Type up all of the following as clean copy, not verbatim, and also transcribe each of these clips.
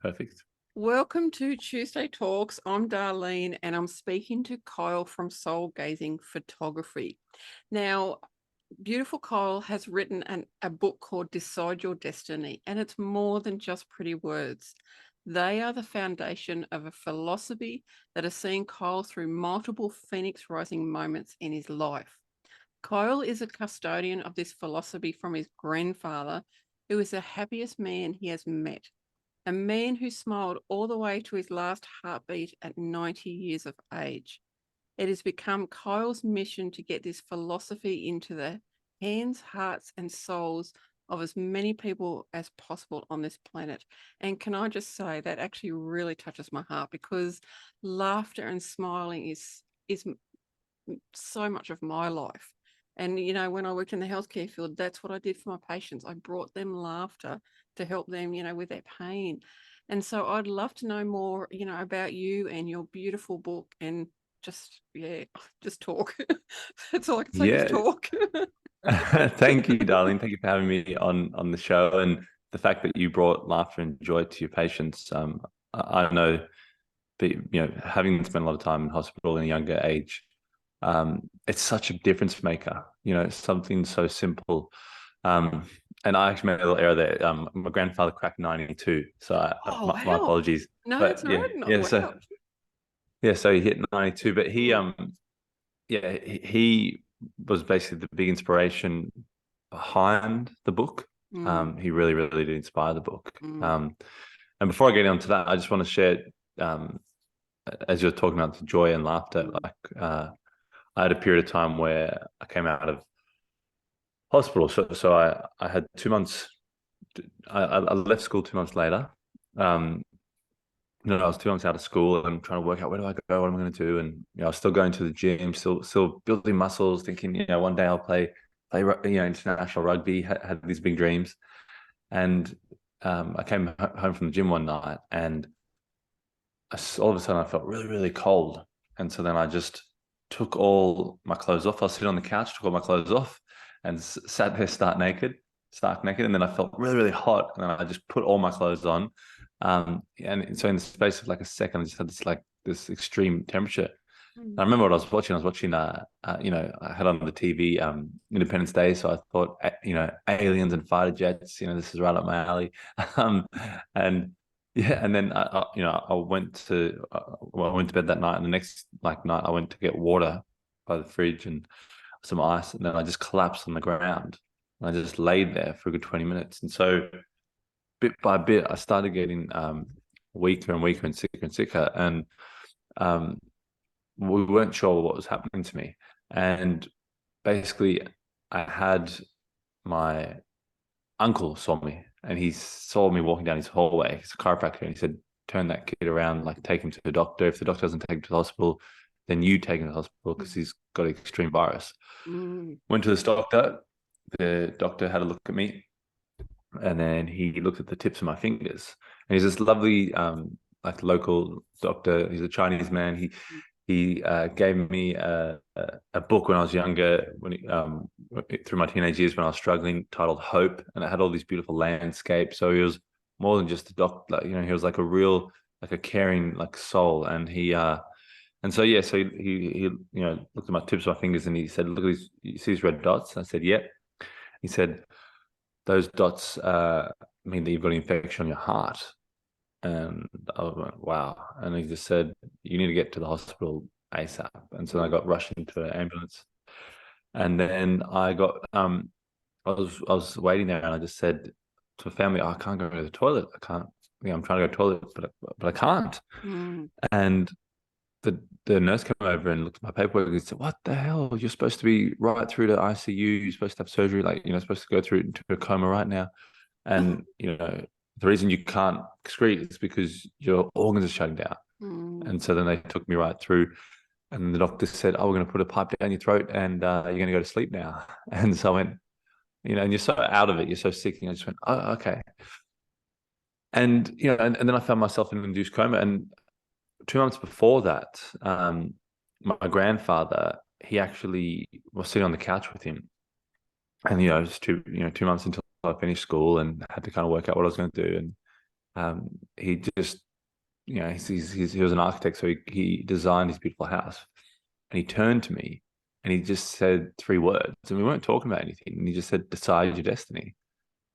Perfect. Welcome to Tuesday Talks. I'm Darleen and I'm speaking to Kyle from Soul Gazing Photography. Now, beautiful Kyle has written a book called Decide Your Destiny, and it's more than just pretty words. They are the foundation of a philosophy that has seen Kyle through multiple phoenix rising moments in his life. Kyle is a custodian of this philosophy from his grandfather, who is the happiest man he has met. A man who smiled all the way to his last heartbeat at 90 years of age. It has become Kyle's mission to get this philosophy into the hands, hearts, and souls of as many people as possible on this planet. And can I just say that actually really touches my heart, because laughter and smiling is so much of my life. And, when I worked in the healthcare field, that's what I did for my patients. I brought them laughter to help them, with their pain. And so I'd love to know more, about you and your beautiful book, and just talk. That's all I can say, just Yeah. talk. Thank you, darling. Thank you for having me on the show, and the fact that you brought laughter and joy to your patients. I know that, having spent a lot of time in hospital in a younger age, it's such a difference maker. It's something so simple. And I actually made a little error there. My grandfather cracked 92, so Oh, my wow. apologies. No, it's But all right. No, so wow. he hit 92, but Mm, he was basically the big inspiration behind the book. mm, He really, really did inspire the book. mm, And before I get into that, I just want to share, um, as you're talking about the joy and laughter, mm, like I had a period of time where I came out of hospital. So I had 2 months. I left school 2 months later. Um, I was 2 months out of school and trying to work out, where do I go? What am I going to do? And I was still going to the gym, still building muscles, thinking, one day I'll play international rugby. Had these big dreams, and I came home from the gym one night, and all of a sudden I felt really, really cold. And so then I just took all my clothes off. I was sitting on the couch, took all my clothes off, and sat there stark naked. And then I felt really, really hot, and then I just put all my clothes on. And so in the space of like a second, I just had this extreme temperature. I mm. remember what I was watching. I was watching, I had on the TV, Independence Day. So I thought, aliens and fighter jets. This is right up my alley. Um, and yeah, and then I went to, I went to bed that night, and the next night I went to get water by the fridge and some ice, and then I just collapsed on the ground, and I just laid there for a good 20 minutes. And so bit by bit, I started getting weaker and weaker and sicker, and um, we weren't sure what was happening to me. And basically, I had my uncle saw me, and he saw me walking down his hallway. He's a chiropractor, and he said, "Turn that kid around, like take him to the doctor. If the doctor doesn't take him to the hospital, then you take him to the hospital because he's got an extreme virus." Mm. Went to this doctor. The doctor had a look at me, and then he looked at the tips of my fingers. And he's this lovely, like local doctor. He's a Chinese man. He gave me a book when I was younger, through my teenage years when I was struggling, titled Hope, and it had all these beautiful landscapes. So he was more than just a doctor. Like, he was like a real, like a caring, like soul. And so he looked at my tips of my fingers, and he said, "Look at these. You see these red dots?" I said, "Yep." He said, "Those dots mean that you've got an infection on your heart." And I went, "Wow." And he just said, "You need to get to the hospital ASAP." And so I got rushed into an ambulance. And then I was waiting there, and I just said to the family, "Oh, I can't go to the toilet. I can't, I'm trying to go to the toilet, but I can't." Mm. And the nurse came over and looked at my paperwork and said, "What the hell? You're supposed to be right through to ICU. You're supposed to have surgery, like, supposed to go through into a coma right now. And, the reason you can't excrete is because your organs are shutting down." Mm. And so then they took me right through, and the doctor said, "Oh, we're going to put a pipe down your throat, and you're going to go to sleep now." And so I went, and you're so out of it, you're so sick. And I just went, "Oh, okay." And, and then I found myself in an induced coma. And 2 months before that, my grandfather, he actually was sitting on the couch with him. And, it was 2 months until I finished school and had to kind of work out what I was going to do. And he just, he was an architect, so he designed his beautiful house. And he turned to me and he just said 3 words, and we weren't talking about anything. And he just said, "Decide your destiny."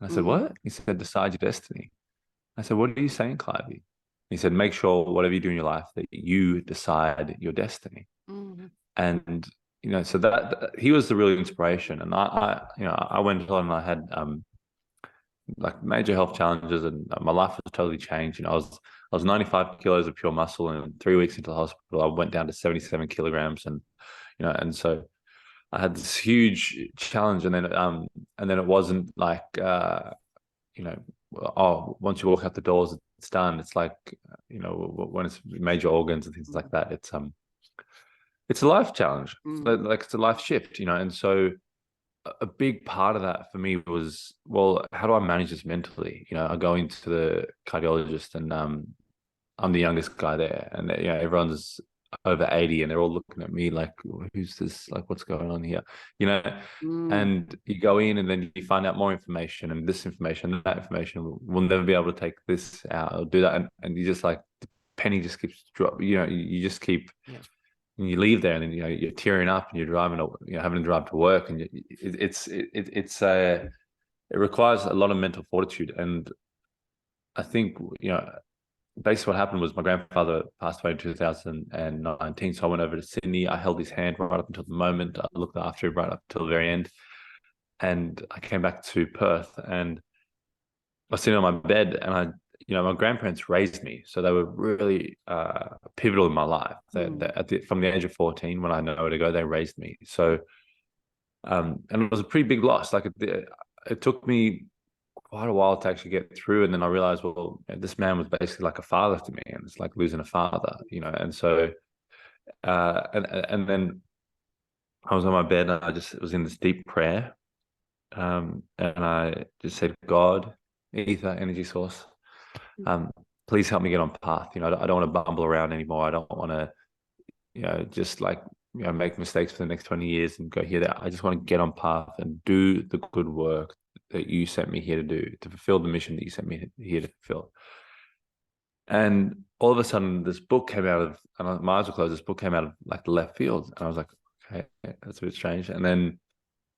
And I said, Mm, "What?" He said, "Decide your destiny." I said, "What are you saying, Clivey?" He said, "Make sure whatever you do in your life that you decide your destiny." mm, And so that he was the real inspiration. And I went on and I had like major health challenges, and my life was totally changed. I was 95 kilos of pure muscle, and 3 weeks into the hospital, I went down to 77 kilograms, and so I had this huge challenge, and then it wasn't like you know, oh, once you walk out the doors, it's done. It's like, when it's major organs and things like that, it's a life challenge. mm, Like it's a life shift, and so a big part of that for me was, well, how do I manage this mentally? I go into the cardiologist, and I'm the youngest guy there, and everyone's over 80, and they're all looking at me like, who's this? Like, what's going on here? You know, mm, and you go in, and then you find out more information, and this information, and that information. We'll never be able to take this out or do that, and you just like the penny just keeps dropping. You just keep. yeah. And you leave there, and then you're tearing up, and you're driving, having to drive to work, and it requires a lot of mental fortitude. And I think basically what happened was my grandfather passed away in 2019. So I went over to Sydney. I held his hand right up until the moment. I looked after him right up until the very end. And I came back to Perth, and I was sitting on my bed, and my grandparents raised me. So they were really pivotal in my life. Mm, From the age of 14, when I know where to go, they raised me. So, and it was a pretty big loss. Like it took me quite a while to actually get through. And then I realized, well, this man was basically like a father to me, and it's like losing a father, And so, and then I was on my bed, and I just was in this deep prayer, and I just said, God, ether, energy source, mm, um, please help me get on path. I don't want to bumble around anymore. I don't want to, just like make mistakes for the next 20 years and go here, there. I just want to get on path and do the good work that you sent me here to do, to fulfill the mission that you sent me here to fulfill. And all of a sudden, this book came out of, and my eyes were closed. This book came out of like the left field, and I was like, okay, that's a bit strange. And then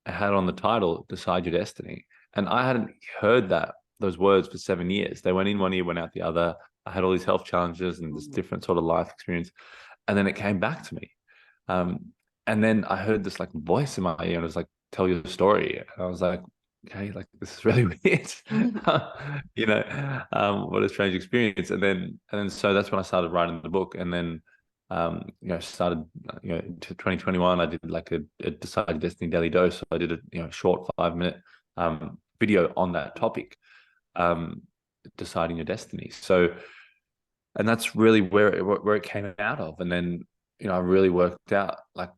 I had on the title, "Decide Your Destiny," and I hadn't heard those words for 7 years. They went in one ear, went out the other. I had all these health challenges and this mm, different sort of life experience, and then it came back to me. Um, and then I heard this like voice in my ear, and it was like, "Tell your story." And I was like, okay, like this is really weird. mm, What a strange experience. And then so that's when I started writing the book. And then started to 2021, I did like a Decided Destiny Daily Dose. So I did a short 5-minute video on that topic, deciding your destiny. So, and that's really where it came out of. And then I really worked out like,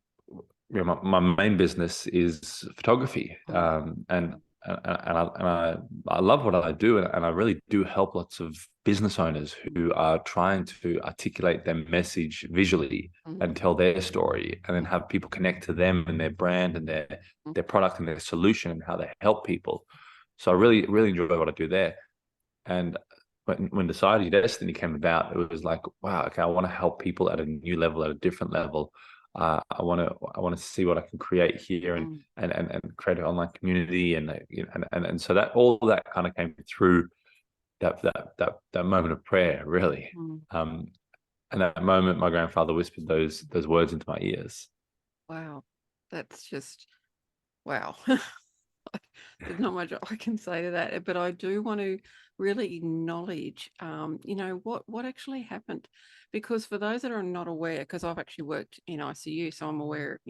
my main business is photography, mm, and I love what I do, and I really do help lots of business owners who are trying to articulate their message visually mm, and tell their story, and then have people connect to them and their brand and their product and their solution and how they help people. So I really really enjoy what I do there. And when Decide Your Destiny came about, it was like, wow, okay, I want to help people at a new level, at a different level. I want to see what I can create here, and mm, create an online community, and so that all that kind of came through that moment of prayer, really. mm. Um, and that moment, my grandfather whispered those words into my ears. Wow. That's just wow. There's not much I can say to that, but I do want to really acknowledge, what actually happened, because for those that are not aware, because I've actually worked in ICU, so I'm aware,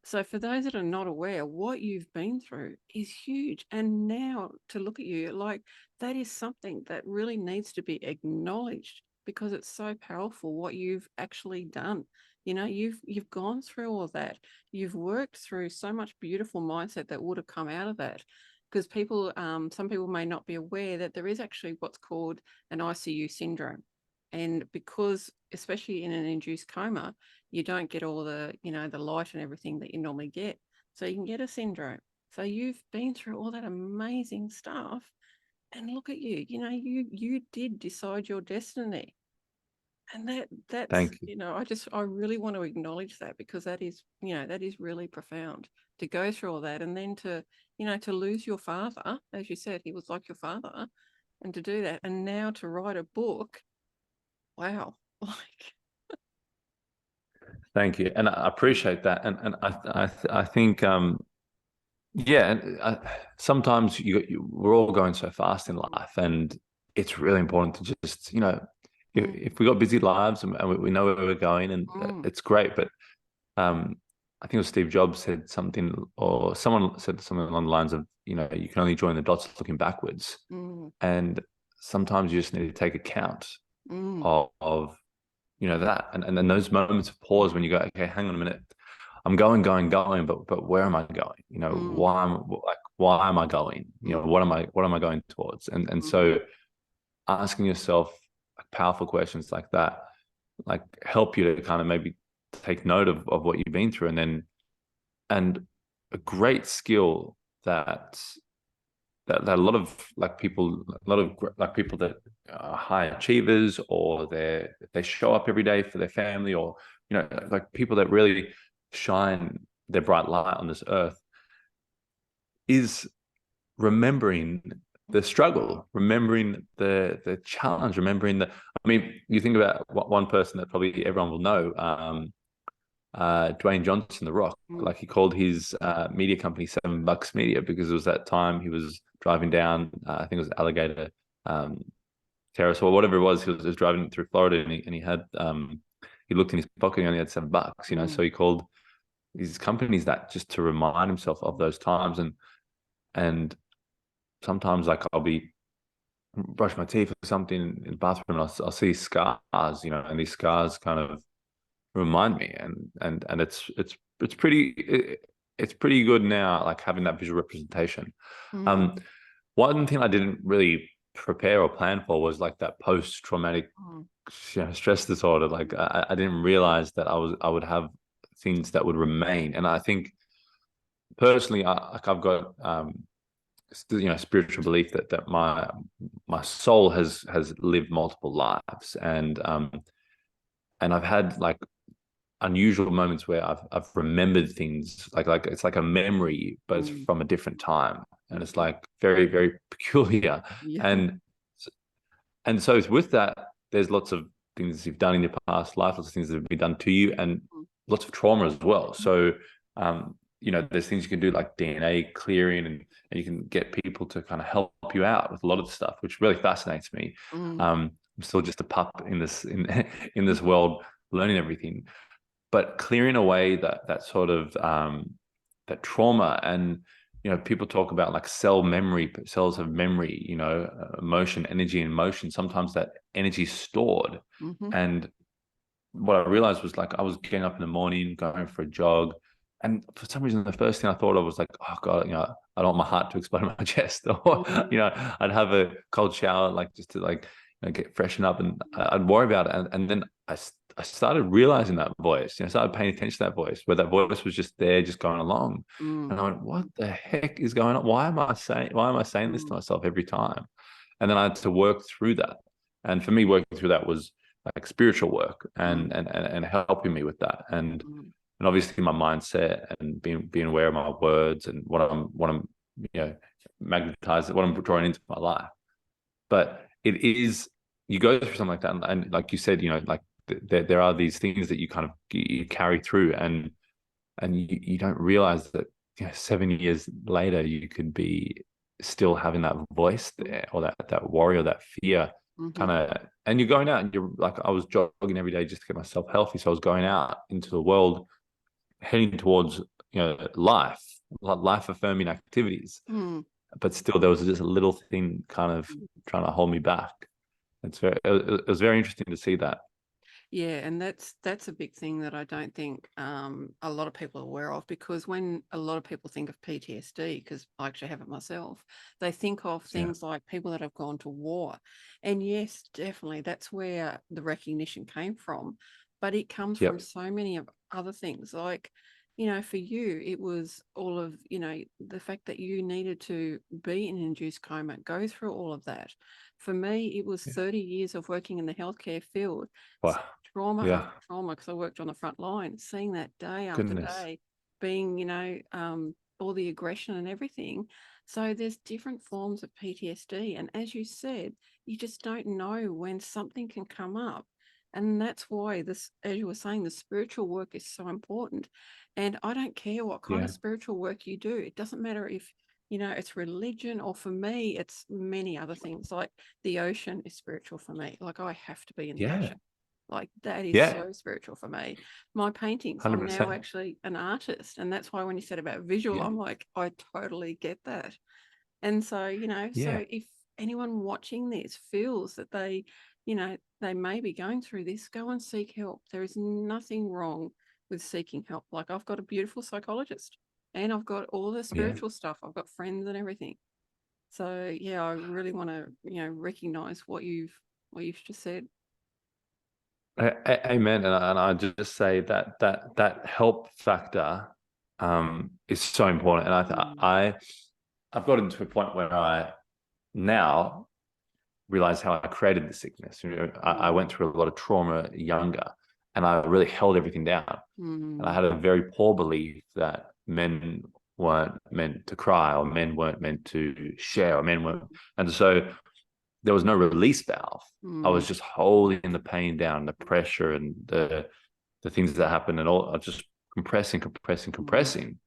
So for those that are not aware, what you've been through is huge. And now to look at you, like that is something that really needs to be acknowledged, because it's so powerful what you've actually done. You've gone through all that. You've worked through so much beautiful mindset that would have come out of that. Because some people may not be aware that there is actually what's called an ICU syndrome. And because, especially in an induced coma, you don't get all the light and everything that you normally get. So you can get a syndrome. So you've been through all that amazing stuff, And look at you, you did decide your destiny. And that's, Thank you. I really want to acknowledge that, because that is, that is really profound, to go through all that, and then to lose your father, as you said, he was like your father, and to do that, and now to write a book. Wow. Like, Thank you, and I appreciate that, and I think yeah, and sometimes we're all going so fast in life, and it's really important to just if we got busy lives and we know where we're going, and mm, it's great, but I think it was Steve Jobs said something, or someone said something along the lines of, you can only join the dots looking backwards, mm, and sometimes you just need to take account mm, of that, and then those moments of pause when you go, okay, hang on a minute, I'm going, but where am I going? mm, Why am I going? mm, What am I going towards? And mm, so asking yourself powerful questions like that, like, help you to kind of maybe take note of what you've been through, and a great skill that a lot of people that are high achievers, or they show up every day for their family, or like people that really shine their bright light on this earth, is remembering the struggle, remembering the challenge, remembering I mean, you think about one person that probably everyone will know, Dwayne Johnson, The Rock. mm, Like, he called his media company $7 Media, because it was that time he was driving down, I think it was Alligator um, Terrace or whatever it was. He was driving through Florida, and he had he looked in his pocket and he only had $7. mm, So he called these companies that, just to remind himself of those times, and sometimes, like, I'll be brush my teeth or something in the bathroom, and I'll see scars, and these scars kind of remind me, and it's pretty good now, like, having that visual representation. mm, um One thing I didn't really prepare or plan for was, like, that post-traumatic mm, stress disorder. Like, I didn't realize that I would have things that would remain. And I think, personally, I've got spiritual belief that my soul has lived multiple lives, and I've had, like, unusual moments where I've remembered things, like it's like a memory, but it's mm, from a different time, and it's mm. like very, very peculiar. Yeah. And so with that, there's lots of things you've done in your past life, lots of things that have been done to you, and Mm, lots of trauma as well. So there's things you can do, like DNA clearing, and you can get people to kind of help you out with a lot of stuff, which really fascinates me. mm, I'm still just a pup in this in mm, this world, learning everything, but clearing away that sort of that trauma. And people talk about, like, cells have memory, emotion, energy, and motion. Sometimes that energy is stored. mhm, And what I realized was, like, I was getting up in the morning, going for a jog, and for some reason the first thing I thought of was, like, oh God, I don't want my heart to explode in my chest, or mm, I'd have a cold shower, like, just to, like, get freshen up, and I'd worry about it. And then I started realizing that voice, started paying attention to that voice, where that voice was just there, just going along. mm, And I went, what the heck is going on? Why am I saying this to mm, myself every time? And then I had to work through that. And for me, working through that was, like, spiritual work, and mm, and helping me with that, mm, and obviously my mindset, and being aware of my words, and what I'm magnetizing, what I'm drawing into my life. But it is, you go through something like that, and like you said, like, there are these things that you kind of you carry through, and you don't realize that 7 years later you could be still having that voice mm, there, or that worry, or that fear, kind mhm, of. And you're going out, and you're like, I was jogging every day just to get myself healthy, so I was going out into the world, heading towards life affirming activities, mm. but still there was just a little thing kind of trying to hold me back. It was very interesting to see that. Yeah, and that's a big thing that I don't think a lot of people are aware of, because when a lot of people think of PTSD, because I actually have it myself, they think of Yeah. things like people that have gone to war. And yes, definitely, that's where the recognition came from. But it comes from Yep. so many of other things. Like, you know, for you, it was all of, you know, the fact that you needed to be in an induced coma, go through all of that. For me, it was Yeah. 30 years of working in the healthcare field, Wow. trauma Yeah. after trauma, because I worked on the front line, seeing that day after Goodness. day, being, you know, all the aggression and everything. So there's different forms of PTSD. And as you said, you just don't know when something can come up. And that's why this, as you were saying, the spiritual work is so important. And I don't care what kind of Yeah. spiritual work you do. It doesn't matter if, you know, it's religion, or for me, it's many other things. Like the ocean is spiritual for me. Like I have to be in the Yeah. ocean. Like that is Yeah. so spiritual for me. My paintings, I'm now 100%. actually an artist. And that's why when you said about visual, Yeah. I'm like, I totally get that. And so, you know, Yeah. so if anyone watching this feels that they, you know, they may be going through this, go and seek help. There is nothing wrong with seeking help. Like I've got a beautiful psychologist and I've got all the Yeah. spiritual stuff. I've got friends and everything. So yeah, I really want to, you know, recognize what you've just said. Amen. And I just say that that help factor is so important. And Mm, I've gotten to a point where I now realize how I created the sickness. You know, I mm, went through a lot of trauma younger, and I really held everything down. And I mm, had a very poor belief that men weren't meant to cry, or men weren't meant to share, or men weren't. And so there was no release valve. I mm, was just holding the pain down, the pressure, and the things that happened, and all. I was just compressing, compressing, mm, compressing.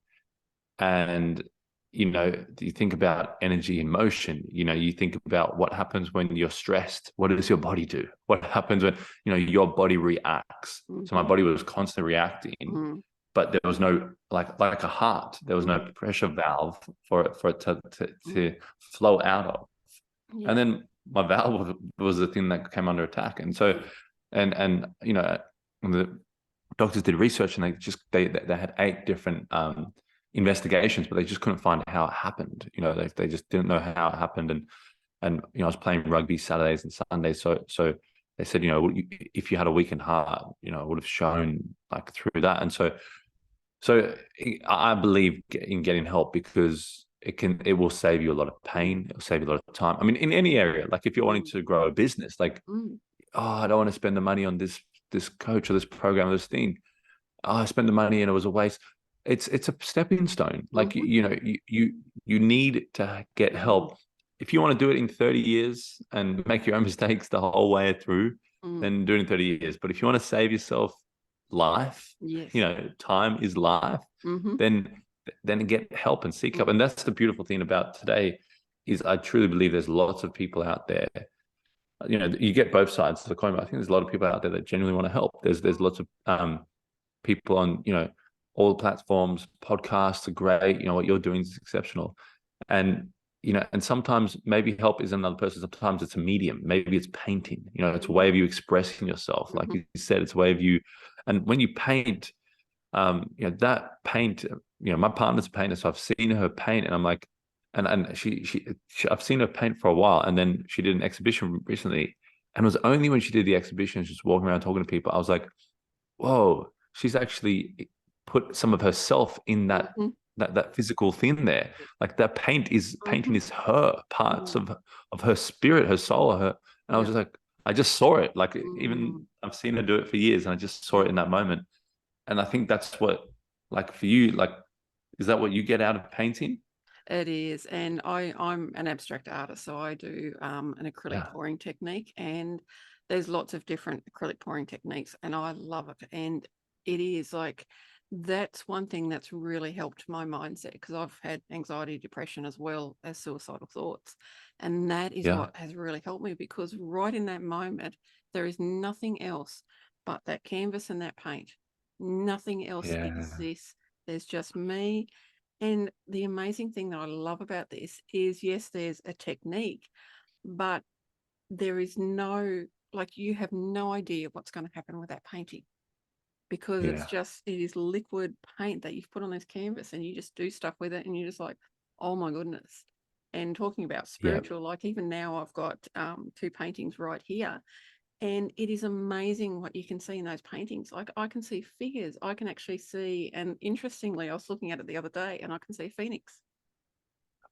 And you know, you think about energy in motion. You know, you think about what happens when you're stressed. What does your body do? What happens when, you know, your body reacts? So my mhm, body was constantly reacting, mm, but there was no, like a heart. There was no mm, pressure valve for it mm. to flow out of. And Yeah. then my valve was the thing that came under attack. And so, and you know, the doctors did research, and they had 8 different investigations, but they just couldn't find how it happened. You know, they just didn't know how it happened. And you know, I was playing rugby Saturdays and Sundays, so they said, you know, if you had a weakened heart, you know, it would have shown like through that. And so I believe in getting help, because it will save you a lot of Mm, pain. It will save you a lot of time. I mean, in any area, like if you're wanting mm, to grow a business, like, mm, oh, I don't want to spend the money on this coach or this program or this thing. Oh, I spent the money and it was a waste. It's a stepping stone. Like mhm, you know, you need to get mm, help. If you want to do it in 30 years and make your own mistakes the whole way through, mm. then do it in 30 years. But if you want to save yourself life, you Yes. know, time is life, Mhm, then get help and seek help. mm, And that's the beautiful thing about today, is I truly believe there's lots of people out there. You know, you get both sides of the coin, but I think there's a lot of people out there that genuinely want to help. There's lots of people on, you know, all the platforms. Podcasts are great. You know, what you're doing is exceptional. And you know, and sometimes maybe help is another person. Sometimes it's a medium. Maybe it's painting. You know, it's a way mhm, of you expressing yourself. Like mhm, you said, it's a way of you. And when you paint, you know, that paint. You know, my partner's a painter, so I've seen her paint, and I'm like, and she I've seen her paint for a while, and then she did an exhibition recently, and it was only when she did the exhibition, she's walking around talking to people, I was like, whoa, she's actually put some of herself in mhm, that physical thing there. Like that painting mhm, is her parts mm. of her spirit, her soul, her. And I was Yeah. just like, I just saw it. Like Mm, even I've seen her do it for years, and I just saw it in mm. that moment. And I think that's what, like for you, like, is that what you get out of painting? It is, and I'm an abstract artist, so I do an acrylic Yeah, pouring technique, and there's lots of different acrylic pouring techniques, and I love it. And it is like that's one thing that's really helped my mindset, because I've had anxiety, depression, as well as suicidal thoughts, and that is yeah, what has really helped me, because right in that moment there is nothing else but that canvas and that paint. Nothing else yeah, exists. There's just me. And the amazing thing that I love about this is, yes, there's a technique, but there is no, like, you have no idea what's going to happen with that painting, because it's yeah, just, it is liquid paint that you've put on this canvas, and you just do stuff with it, and you're just like, oh my goodness. And talking about yeah, spiritual, like even now I've got 2 paintings right here, And it is amazing what you can see in those paintings. Like I can see figures, I can actually see, and interestingly, I was looking at it the other day and I can see a phoenix.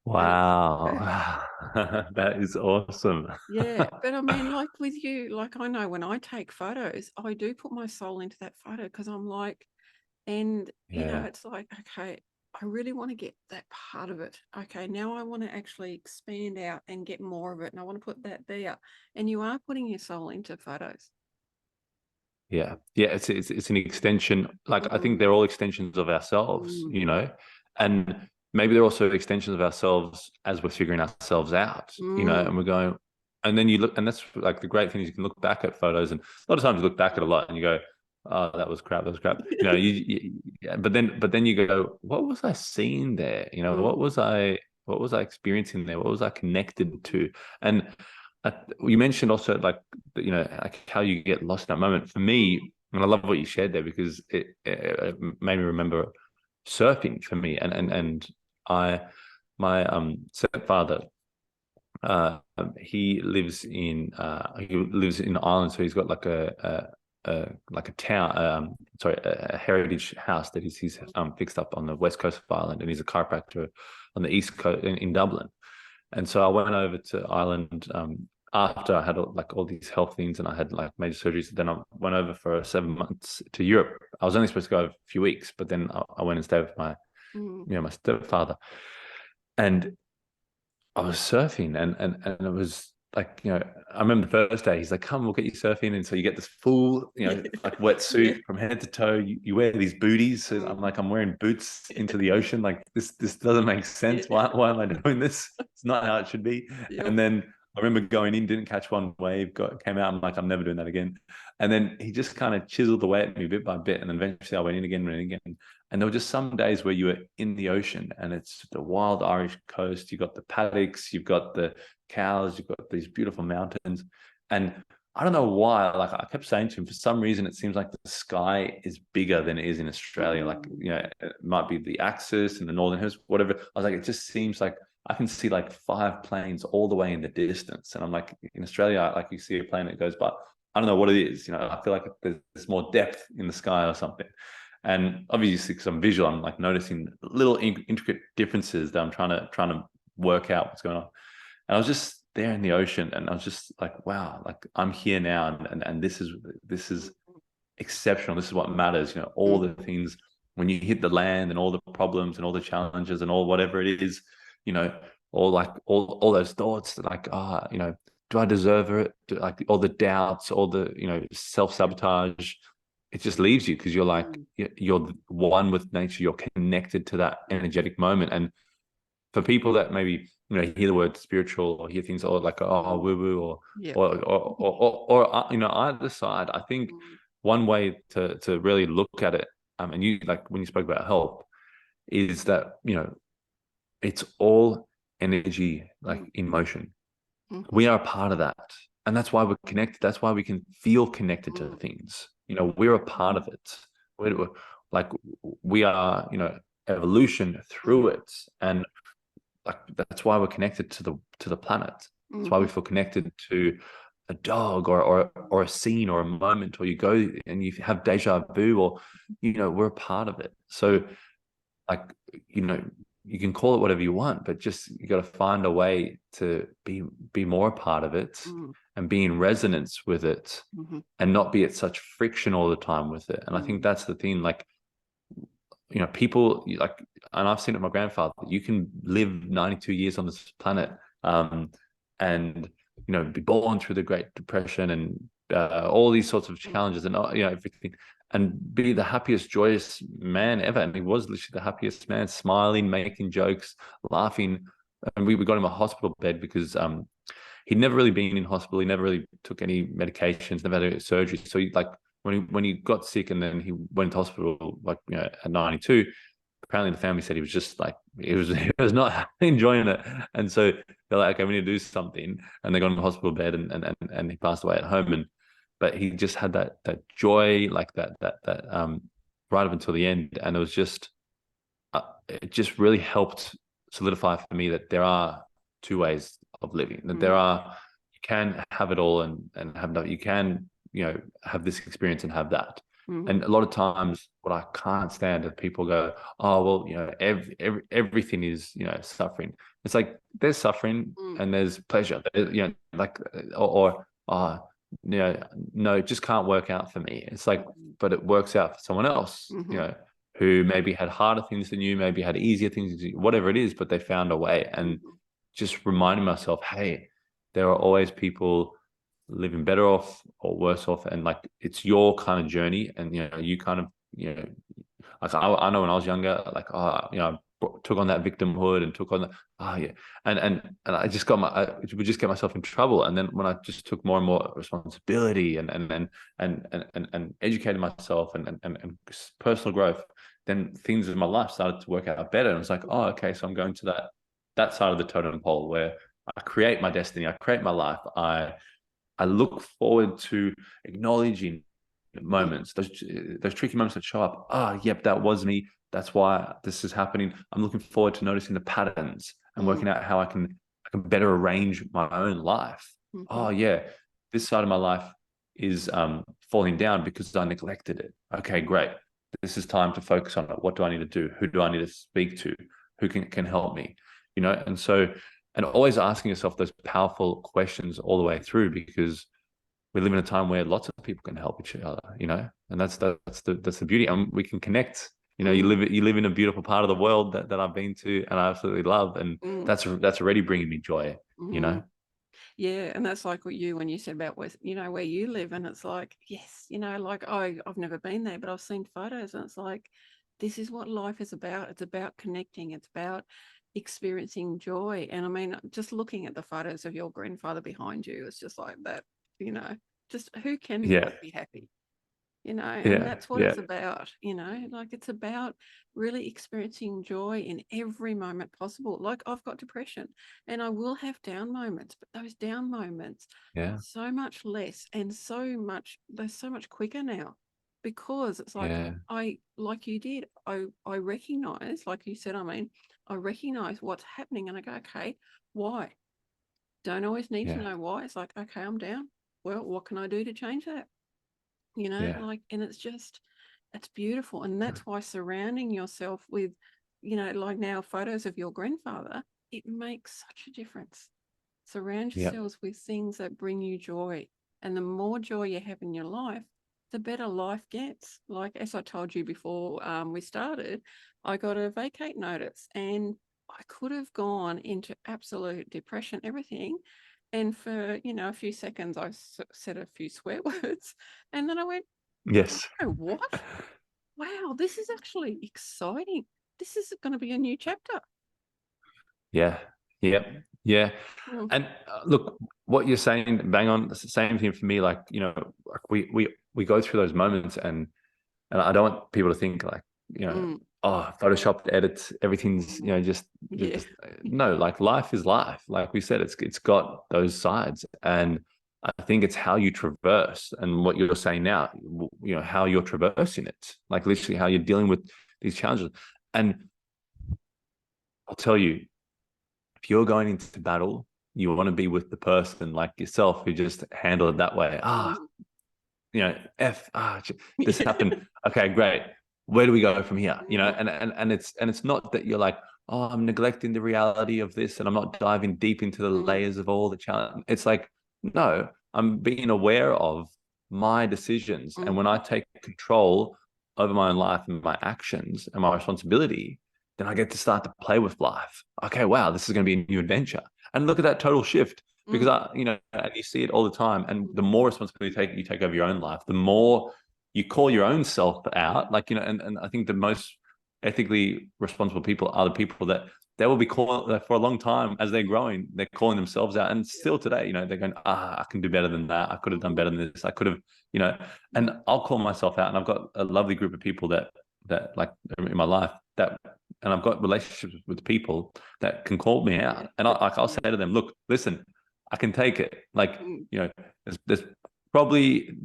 Wow. That is awesome. Yeah, but I mean, like with you, like I know when I take photos, I do put my soul into that photo because I'm like, and Yeah. it's like, okay, I really want to get that part of it. Okay, now I want to actually expand out and get more of it, and I want to put that there. And you are putting your soul into photos. Yeah. Yeah. It's an extension. Like I think Mm, they're all extensions of ourselves, mm, you know, and maybe they're also extensions of ourselves as we're figuring ourselves out, you know, mm. and we're going, and then you look, and that's like the great thing is you can look back at photos, and a lot of times you look back at a lot and you go, oh, that was crap, that was crap, you know, yeah, but then you go, what was I seeing there? You know, Mm, what was I experiencing there? What was I connected to? And you mentioned also like you know like how you get lost in that moment. For mm, me, and I love what you shared there because it made me remember surfing for me, and I my stepfather he lives in Ireland, so he's got like a town sorry a heritage house that he's fixed up on the west coast of Ireland, and he's a chiropractor on the east coast in Dublin. And so I went over to Ireland after I had like all these health things and I had like major surgeries. Then I went over for 7 months to Europe. I was only supposed to go a few weeks, but then I went and stayed with my, mm. my stepfather. And I was surfing and it was like, I remember the first day he's like, come, we'll get you surfing. And so you get this full, like Yeah. wetsuit from head to toe. You wear these booties. So I'm Mm. like, I'm wearing boots into the ocean. Like this doesn't make sense. Yeah. Why am I doing this? It's not how it should be. Yep. And then I remember going in, didn't catch one wave, came out. I'm like, I'm never doing that again. And then he just kind of chiseled away at me bit by bit. And then eventually I went in again. And there were just some days where you were in the ocean and it's the wild Irish coast. You've got the paddocks, you've got the cows, you've got these beautiful mountains. And I don't know why, like I kept saying to him, for some reason, it seems like the sky is bigger than it is in Australia. Like, it might be the axis in the northern hemisphere, whatever. I was like, it just seems like I can see like 5 planes all the way in the distance. And I'm like, in Australia, like you see a plane that goes by. I don't know what it is. I feel like there's more depth in the sky or something. And obviously, because I'm visual, I'm like noticing little intricate differences that I'm trying to work out what's going on. And I was just there in the ocean, and I was just like, wow, like I'm here now, and this is exceptional. This is what matters. All the Mm. things when you hit the land, and all the problems, and all the challenges, and all whatever it is, you know, all like all those thoughts that like, do I deserve it? Like all the doubts, all the self sabotage, it just leaves you because you're like Mm. you're one with nature. You're connected to that energetic moment. And for people that maybe hear the word spiritual or hear things like woo woo Yep. or either side, I think Mm. one way to really look at it, and you like when you spoke about help, is that it's all energy like Mm. in motion. We Mhm. are a part of that. And that's why we're connected. That's why we can feel connected to Mm. things. We're a part of it. We're like we are, evolution through Mm. it. And like that's why we're connected to the planet. That's why we Mhm. feel connected to a dog or a scene or a moment, or you go and you have deja vu, or we're a part of it. So like you know you can call it whatever you want, but just you got to find a way to be more a part of it Mm. and be in resonance with it, Mhm. and not be at such friction all the time with it. And I think Mm. that's the thing, like people like, and I've seen it with my grandfather, you can live 92 years on this planet, and be born through the Great Depression and all these sorts of Mm. challenges, and everything, and be the happiest, joyous man ever. And he was literally the happiest man, smiling, making jokes, laughing. And we got him a hospital bed because he'd never really been in hospital. He never really took any medications, never had any surgery. So he like when he got sick and then he went to hospital like at 92. Apparently the family said he was just like he was not enjoying it, and so they're like, okay, we need to do something, and they got him in the hospital bed, and he passed away at home. And but he just had that joy, like that right up until the end, and it just really helped solidify for me that there are two ways of living. That there Mm. are, can have it all and have no, you can, have this experience and have that. Mm-hmm. And a lot of times what I can't stand is people go, oh, well, everything is, suffering. It's like there's suffering and there's pleasure, like, no, it just can't work out for me. It's like, but it works out for someone else, who maybe had harder things than you, maybe had easier things than you, whatever it is, but they found a way. And just reminding myself, hey, there are always people living better off or worse off, and like it's your kind of journey, and you kind of like I know when I was younger, like took on that victimhood and took on the and I just I would just get myself in trouble. And then when I just took more and more responsibility and educated myself and personal growth, then things in my life started to work out better. And it's like, oh, okay, so I'm going to that side of the totem pole where I create my destiny, I create my life, I look forward to acknowledging moments, those tricky moments that show up. Oh, yep, that was me. That's why this is happening. I'm looking forward to noticing the patterns and working out how I can better arrange my own life. Oh yeah, this side of my life is falling down because I neglected it. Okay, great. This is time to focus on it. What do I need to do? Who do I need to speak to? Who can help me? And so, and always asking yourself those powerful questions all the way through, because we live in a time where lots of people can help each other, and that's the beauty. And we can connect. You live in a beautiful part of the world that I've been to and I absolutely love, and that's already bringing me joy. Yeah, and that's like what when you said about where you live, and it's like, yes, like I've never been there, but I've seen photos, and it's like, this is what life is about. It's about connecting. It's about experiencing joy. And I mean, just looking at the photos of your grandfather behind you, it's just like that, just who can be happy? And that's what it's about, like it's about really experiencing joy in every moment possible. Like I've got depression and I will have down moments, but those down moments are so much less and they're so much quicker now, because it's like like you did, I recognize, like you said, I recognize what's happening and I go, okay, why? Don't always need to know why. It's like, okay, I'm down. Well, what can I do to change that? Like, and it's beautiful. And that's why surrounding yourself with, like now photos of your grandfather, it makes such a difference. Surround yourselves with things that bring you joy. And the more joy you have in your life, the better life gets. Like, as I told you before we started, I got a vacate notice and I could have gone into absolute depression, everything. And for, a few seconds, I said a few swear words. And then I went, yes. oh, what? Wow, this is actually exciting. This is going to be a new chapter. Yeah. And look, what you're saying, bang on. It's the same thing for me. Like, like we go through those moments, and I don't want people to think like, oh, Photoshopped edits, everything's, just no, like life is life. Like we said, it's got those sides. And I think it's how you traverse, and what you're saying now, how you're traversing it, like literally how you're dealing with these challenges. And I'll tell you, if you're going into battle, you want to be with the person like yourself who just handle it that way. This happened. Okay, great. Where do we go from here? And it's not that you're like, oh, I'm neglecting the reality of this and I'm not diving deep into the layers of all the challenge. It's like, no, I'm being aware of my decisions. And when I take control over my own life and my actions and my responsibility, then I get to start to play with life. Okay, wow, this is going to be a new adventure. And look at that total shift, because you see it all the time. And the more responsibility you take over your own life, the more you call your own self out. Like, and I think the most ethically responsible people are the people that they will be calling for a long time as they're growing. They're calling themselves out, and still today, they're going, I can do better than that. I could have done better than this. I could have, and I'll call myself out. And I've got a lovely group of people that like in my life and I've got relationships with people that can call me out, and I'll say to them, look, listen, I can take it. Like, there's probably,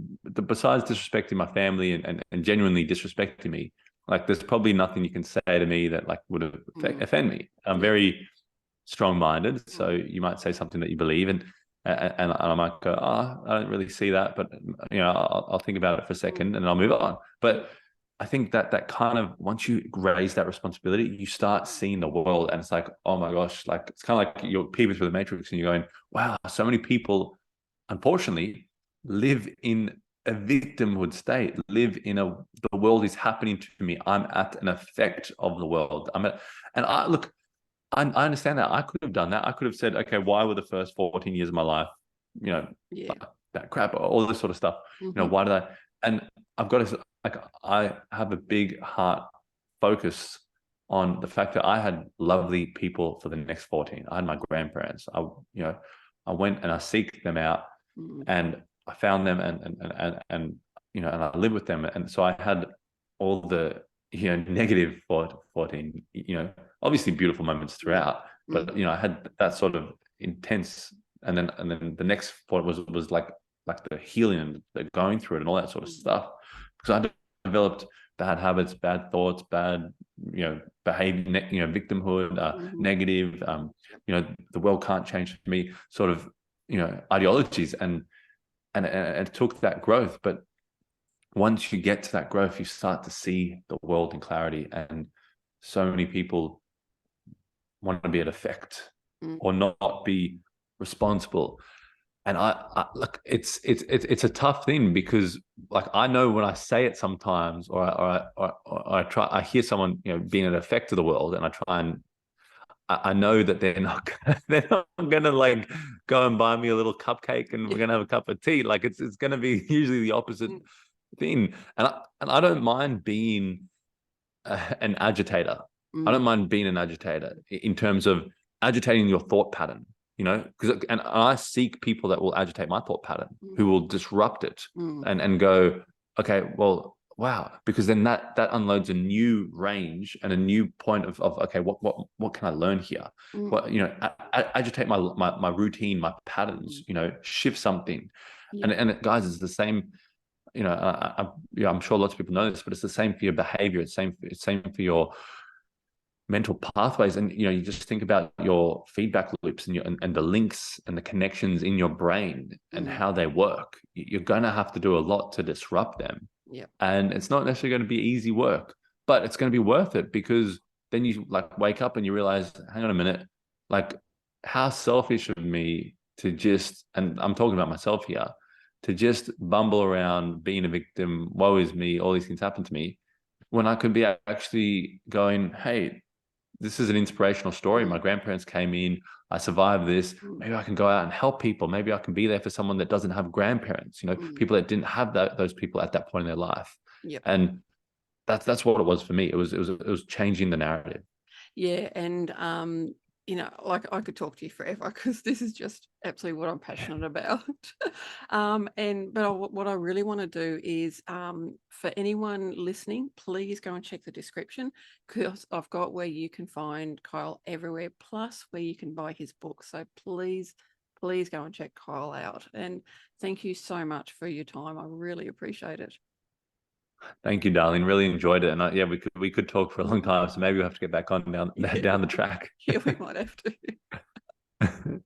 besides disrespecting my family and genuinely disrespecting me, like there's probably nothing you can say to me that like would offend me. I'm very strong-minded, so you might say something that you believe in, and I might go, oh, I don't really see that, but I'll think about it for a second and I'll move on. But I think that kind of, once you raise that responsibility, you start seeing the world, and it's like, oh my gosh, like it's kind of like you're peeping through the matrix and you're going, wow, so many people, unfortunately, live in a victimhood state, live in the world is happening to me. I'm at an effect of the world. And I look, I understand that. I could have done that. I could have said, okay, why were the first 14 years of my life, that crap, all this sort of stuff. Why did I? And I've got to, like, I have a big heart focus on the fact that I had lovely people for the next 14. I had my grandparents. I went and I seeked them out, and I found them, and I lived with them. And so I had all the negative 14, obviously beautiful moments throughout, but I had that sort of intense, and then the next point was like the healing and the going through it and all that sort of stuff, because I developed bad habits, bad thoughts, bad behavior, victimhood, negative, the world can't change me sort of ideologies, and it took that growth. But once you get to that growth, you start to see the world in clarity. And so many people want to be at effect or not be responsible. And I look, it's a tough thing, because like I know when I say it sometimes, or I hear someone being an effect to the world, and I try and I know that they're not gonna like go and buy me a little cupcake and we're gonna have a cup of tea. Like it's gonna be usually the opposite thing. And I don't mind being an agitator. I don't mind being an agitator in terms of agitating your thought pattern, because I seek people that will agitate my thought pattern, who will disrupt it and go, okay, well, wow, because then that unloads a new range and a new point of okay, what can I learn here? What agitate my routine, my patterns, shift something. And guys, it's the same. I'm sure lots of people know this, but it's the same for your behavior. It's same for your mental pathways. And you just think about your feedback loops and the links and the connections in your brain and how they work. You're going to have to do a lot to disrupt them. And it's not necessarily going to be easy work, but it's going to be worth it, because then you like wake up and you realize, hang on a minute, like how selfish of me to just, and I'm talking about myself here, to just bumble around being a victim, woe is me, all these things happen to me, when I could be actually going, hey, this is an inspirational story. My grandparents came in, I survived this. Maybe I can go out and help people. Maybe I can be there for someone that doesn't have grandparents, people that didn't have those people at that point in their life. And that's what it was for me. It was changing the narrative. Yeah. And like I could talk to you forever, because this is just absolutely what I'm passionate about. But what I really want to do is, for anyone listening, please go and check the description, because I've got where you can find Kyle everywhere, plus where you can buy his book. So please go and check Kyle out. And thank you so much for your time. I really appreciate it. Thank you, Darleen. Really enjoyed it. And we could talk for a long time. So maybe we'll have to get back on down the track. Yeah, we might have to.